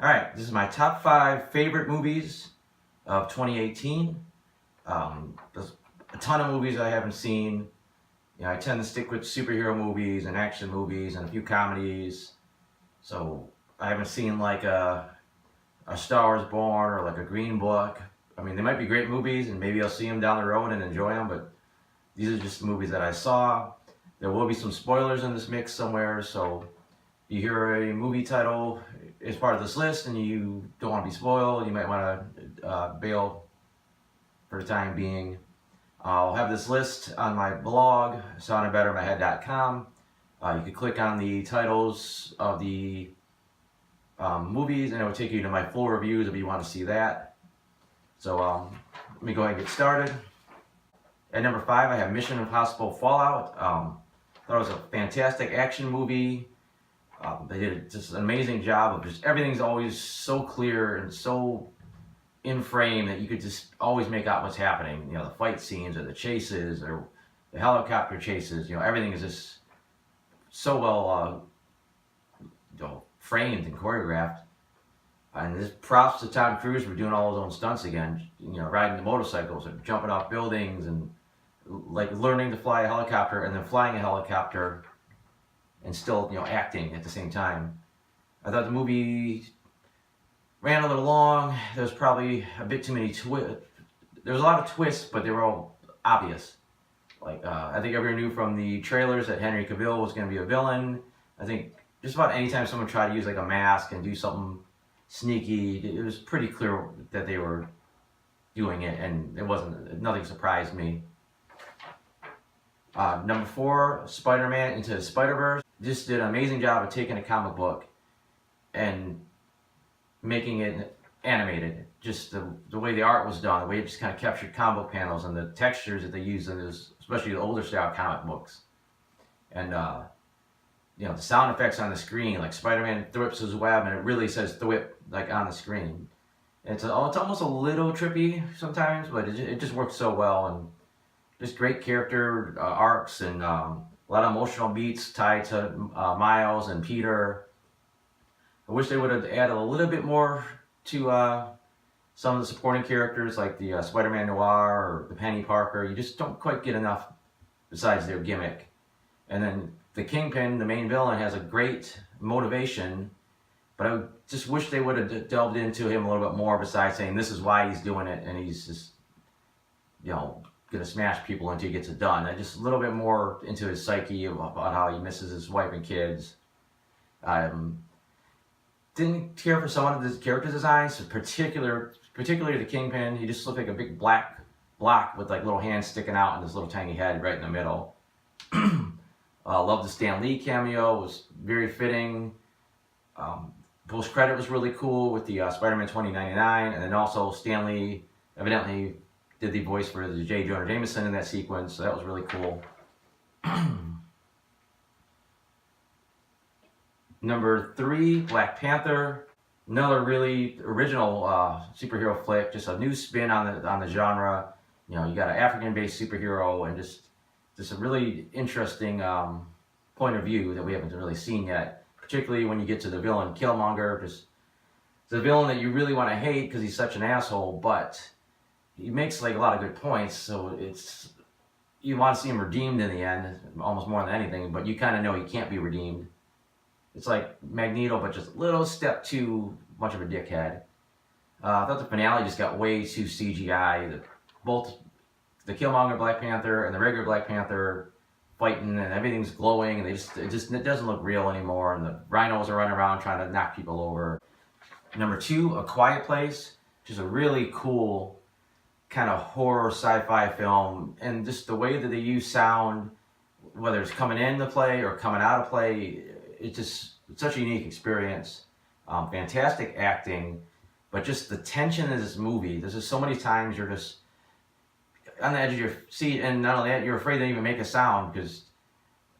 Alright, this is my top 5 favorite movies of 2018. There's a ton of movies I haven't seen. I tend to stick with superhero movies and action movies and a few comedies. So I haven't seen like a Star Wars Born or like a Green Book. I mean, they might be great movies and maybe I'll see them down the road and enjoy them, but these are just movies that I saw. There will be some spoilers in this mix somewhere, so if you hear a movie title as part of this list and you don't want to be spoiled, you might want to bail for the time being. I'll have this list on my blog, soundingbettermyhead.com. You can click on the titles of the movies and it will take you to my full reviews if you want to see that. So let me go ahead and get started. At number 5, I have Mission Impossible Fallout. Thought it was a fantastic action movie. They did just an amazing job of just everything's always so clear and so in frame that you could just always make out what's happening. The fight scenes or the chases or the helicopter chases. Everything is just so well framed and choreographed. And this props to Tom Cruise for doing all his own stunts again. Riding the motorcycles and jumping off buildings and like learning to fly a helicopter and then flying a helicopter and still acting at the same time. I thought the movie ran a little long. There was probably a bit too many twists. There was a lot of twists, but they were all obvious. Like I think everyone knew from the trailers that Henry Cavill was going to be a villain. I think just about any time someone tried to use like a mask and do something sneaky, it was pretty clear that they were doing it, and nothing surprised me. Number 4, Spider-Man Into the Spider-Verse. Just did an amazing job of taking a comic book and making it animated. Just the way the art was done, the way it just kind of captured comic book panels and the textures that they used in those, especially the older style comic books. And the sound effects on the screen, like Spider-Man thwips his web and it really says thwip like on the screen. It's almost a little trippy sometimes, but it just works so well, and just great character arcs and a lot of emotional beats tied to Miles and Peter. I wish they would have added a little bit more to some of the supporting characters, like the Spider-Man Noir or the Penny Parker. You just don't quite get enough besides their gimmick. And then the Kingpin, the main villain, has a great motivation, but I just wish they would have delved into him a little bit more besides saying this is why he's doing it and he's just, gonna smash people until he gets it done. Just a little bit more into his psyche about how he misses his wife and kids. Didn't care for some of the character designs, particularly the Kingpin. He just looked like a big black block with like little hands sticking out and this little tiny head right in the middle. Love the Stan Lee cameo. It was very fitting. Post credit was really cool with the Spider-Man 2099, and then also Stan Lee evidently did the voice for the J. Jonah Jameson in that sequence, so that was really cool. Number 3, Black Panther. Another really original superhero flick, just a new spin on the genre. You got an African-based superhero and just a really interesting point of view that we haven't really seen yet. Particularly when you get to the villain Killmonger. It's a villain that you really want to hate because he's such an asshole, but he makes like a lot of good points, so you want to see him redeemed in the end, almost more than anything, but you kind of know he can't be redeemed. It's like Magneto, but just a little step too much of a dickhead. I thought the finale just got way too CGI. Both the Killmonger Black Panther and the regular Black Panther fighting, and everything's glowing, and it doesn't look real anymore, and the rhinos are running around trying to knock people over. Number 2, A Quiet Place, which is a really cool kind of horror sci-fi film, and just the way that they use sound, whether it's coming into play or coming out of play, it's such a unique experience. Fantastic acting, but just the tension in this movie. There's just so many times you're just on the edge of your seat, and not only that, you're afraid to even make a sound because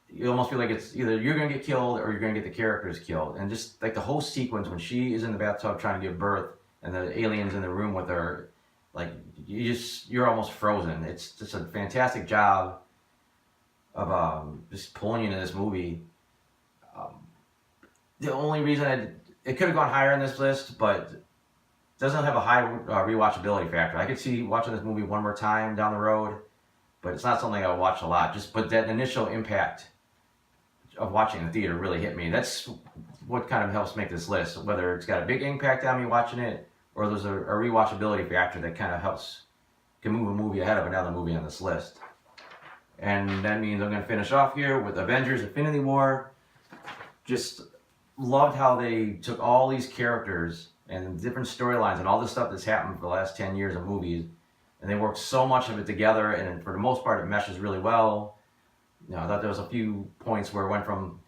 you almost feel like it's either you're going to get killed or you're going to get the characters killed. And just like the whole sequence when she is in the bathtub trying to give birth and the aliens in the room with her, like you're almost frozen. It's just a fantastic job of just pulling you into this movie. The only reason it could have gone higher in this list, but doesn't have a high rewatchability factor. I could see watching this movie one more time down the road, but it's not something I would watch a lot. But that initial impact of watching in the theater really hit me. That's what kind of helps make this list. Whether it's got a big impact on me watching it, or there's a rewatchability factor that kind of can move a movie ahead of another movie on this list. And that means I'm going to finish off here with Avengers: Infinity War. Just loved how they took all these characters and different storylines and all this stuff that's happened for the last 10 years of movies, and they worked so much of it together, and for the most part it meshes really well. I thought there was a few points where it went from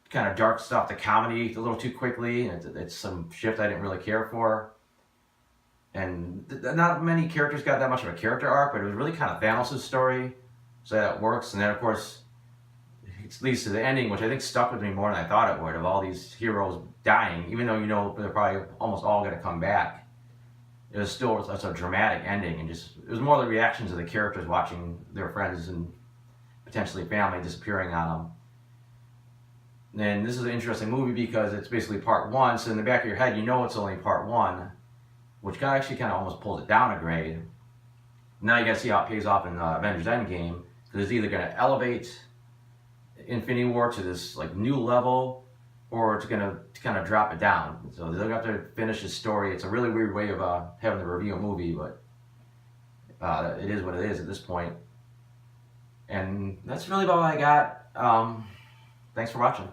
kind of dark stuff to comedy a little too quickly, and it's some shift I didn't really care for. And not many characters got that much of a character arc, but it was really kind of Thanos' story, so that works. And then of course it leads to the ending, which I think stuck with me more than I thought it would, of all these heroes dying, even though they're probably almost all going to come back. It was still such a dramatic ending, and it was more the reactions of the characters watching their friends and potentially family disappearing on them. And this is an interesting movie because it's basically part one, so in the back of your head it's only part one, which actually kind of almost pulls it down a grade. Now you got to see how it pays off in Avengers Endgame, because it's either going to elevate Infinity War to this like new level, or it's going to kind of drop it down. So they're going to have to finish the story. It's a really weird way of having to review a movie, but it is what it is at this point. And that's really about all I got. Thanks for watching.